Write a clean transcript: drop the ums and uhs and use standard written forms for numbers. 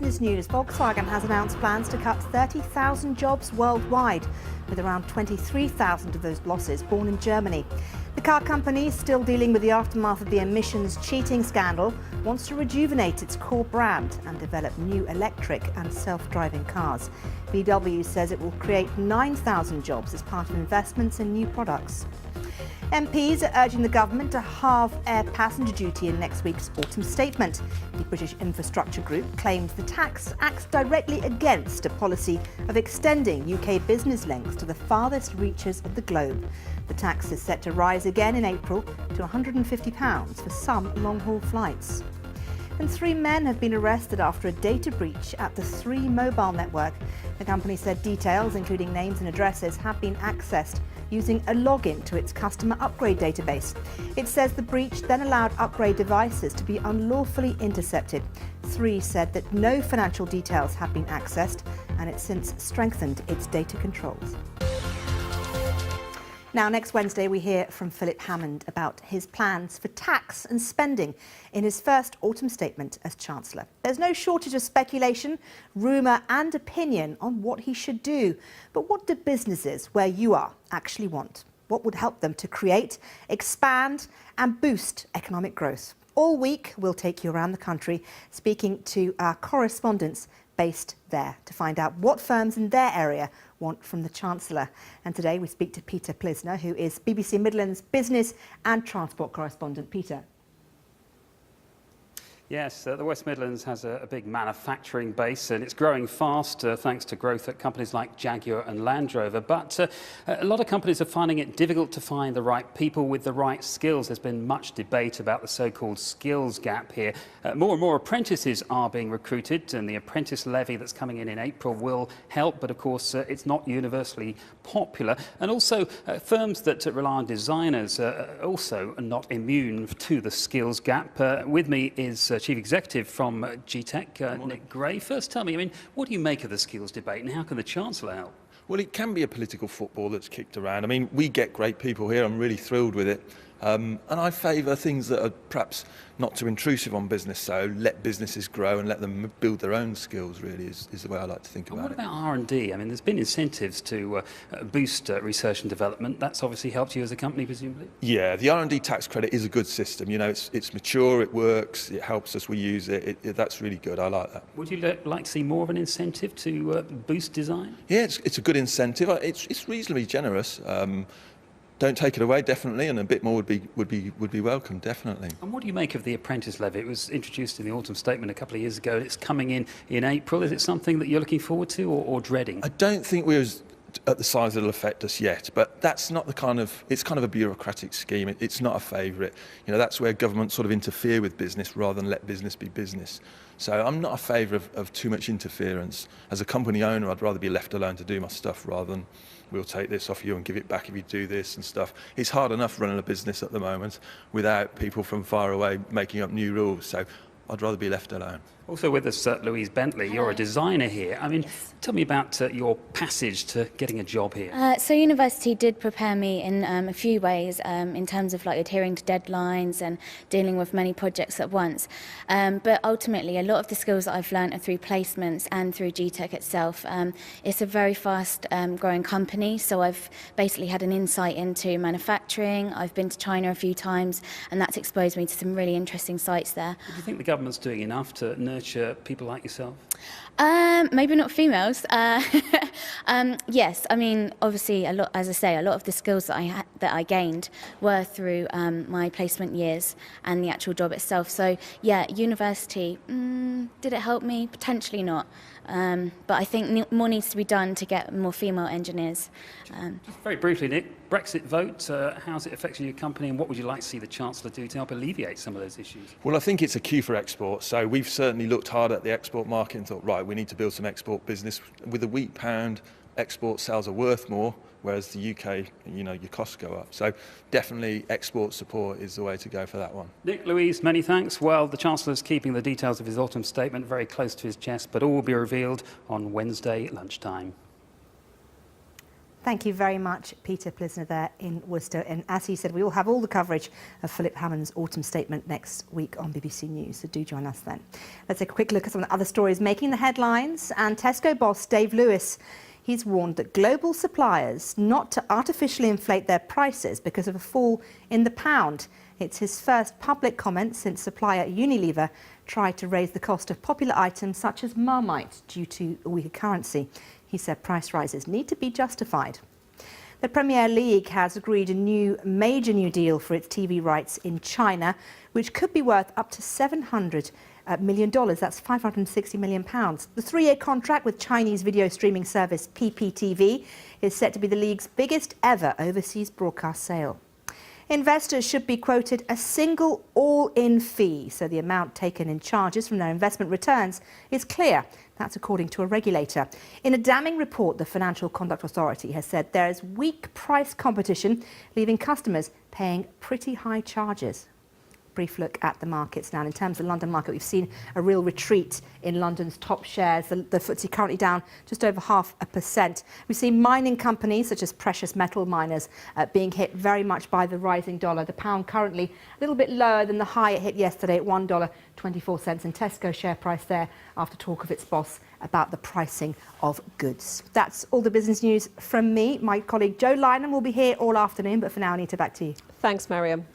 business news, Volkswagen has announced plans to cut 30,000 jobs worldwide, with around 23,000 of those losses born in Germany. The car company, still dealing with the aftermath of the emissions cheating scandal, wants to rejuvenate its core brand and develop new electric and self-driving cars. VW says it will create 9,000 jobs as part of investments in new products. MPs are urging the government to halve air passenger duty in next week's autumn statement. The British Infrastructure Group claims the tax acts directly against a policy of extending UK business links to the farthest reaches of the globe. The tax is set to rise again in April to £150 for some long-haul flights. And 3 men have been arrested after a data breach at the 3 mobile network. The company said details, including names and addresses, have been accessed using a login to its customer upgrade database. It says the breach then allowed upgrade devices to be unlawfully intercepted. 3 said that no financial details have been accessed, and it's since strengthened its data controls. Now, next Wednesday, we hear from Philip Hammond about his plans for tax and spending in his first autumn statement as Chancellor. There's no shortage of speculation, rumour and opinion on what he should do. But what do businesses where you are actually want? What would help them to create, expand and boost economic growth? All week, we'll take you around the country speaking to our correspondents based there to find out what firms in their area want from the Chancellor. And today we speak to Peter Plisner, who is BBC Midlands business and transport correspondent. Peter. Yes, the West Midlands has a big manufacturing base and it's growing fast thanks to growth at companies like Jaguar and Land Rover. But a lot of companies are finding it difficult to find the right people with the right skills. There's been much debate about the so-called skills gap here. More and more apprentices are being recruited, and the apprentice levy that's coming in April will help. But of course, it's not universally popular. And also, firms that rely on designers are also not immune to the skills gap. With me is Chief Executive from GTEC, Nick Gray. First, tell me, what do you make of the skills debate and how can the Chancellor help? Well, it can be a political football that's kicked around. We get great people here. I'm really thrilled with it. And I favour things that are perhaps not too intrusive on business, so let businesses grow and let them build their own skills, really, is the way I like to think about it. What about R&D? There's been incentives to boost research and development. That's obviously helped you as a company, presumably? Yeah, the R&D tax credit is a good system. It's mature, it works, it helps us, we use it. That's really good. I like that. Would you like to see more of an incentive to boost design? Yeah, it's a good incentive. It's reasonably generous. Don't take it away, definitely, and a bit more would be welcome, definitely. And what do you make of the apprentice levy? It was introduced in the autumn statement a couple of years ago. It's coming in April. Is it something that you're looking forward to or dreading? I don't think we're at the size that'll affect us yet, but that's not it's kind of a bureaucratic scheme. It's not a favourite. That's where government sort of interfere with business rather than let business be business. So I'm not a favour of too much interference. As a company owner, I'd rather be left alone to do my stuff rather than we'll take this off you and give it back if you do this and stuff. It's hard enough running a business at the moment without people from far away making up new rules. So I'd rather be left alone. Also with us, Louise Bentley, you're a designer here. Yes. Tell me about your passage to getting a job here. So university did prepare me in a few ways in terms of adhering to deadlines and dealing with many projects at once. But ultimately, a lot of the skills that I've learned are through placements and through GTEC itself. It's a very fast growing company, so I've basically had an insight into manufacturing. I've been to China a few times, and that's exposed me to some really interesting sites there. Do you think the government's doing enough to nurture people like yourself? Maybe not females. Yes, obviously, a lot of the skills that I gained were through my placement years and the actual job itself. So, yeah, university, did it help me? Potentially not. But I think more needs to be done to get more female engineers. Just very briefly, Nick, Brexit vote, how's it affecting your company and what would you like to see the Chancellor do to help alleviate some of those issues? Well, I think it's a cue for export. So we've certainly looked hard at the export market and thought, right, we need to build some export business. With a weak pound, export sales are worth more, whereas the UK, your costs go up. So definitely export support is the way to go for that one. Nick, Louise, many thanks. Well, the Chancellor's keeping the details of his autumn statement very close to his chest, but all will be revealed on Wednesday lunchtime. Thank you very much, Peter Plisner there in Worcester. And as he said, we will have all the coverage of Philip Hammond's autumn statement next week on BBC News, so do join us then. Let's take a quick look at some of the other stories making the headlines. And Tesco boss Dave Lewis, he's warned that global suppliers not to artificially inflate their prices because of a fall in the pound. It's his first public comment since supplier Unilever tried to raise the cost of popular items such as Marmite due to a weaker currency. He said price rises need to be justified. The Premier League has agreed a major new deal for its TV rights in China, which could be worth up to $700 million. That's £560 million. The 3-year contract with Chinese video streaming service PPTV is set to be the league's biggest ever overseas broadcast sale. Investors should be quoted a single all-in fee, so the amount taken in charges from their investment returns is clear. That's according to a regulator. In a damning report, the Financial Conduct Authority has said there is weak price competition, leaving customers paying pretty high charges. Brief look at the markets now. In terms of the London market, we've seen a real retreat in London's top shares. The FTSE currently down just over 0.5%. We've seen mining companies such as precious metal miners being hit very much by the rising dollar. The pound currently a little bit lower than the high it hit yesterday at $1.24. And Tesco share price there after talk of its boss about the pricing of goods. That's all the business news from me. My colleague Joe Lynham will be here all afternoon, but for now I need to back to you. Thanks, Maryam.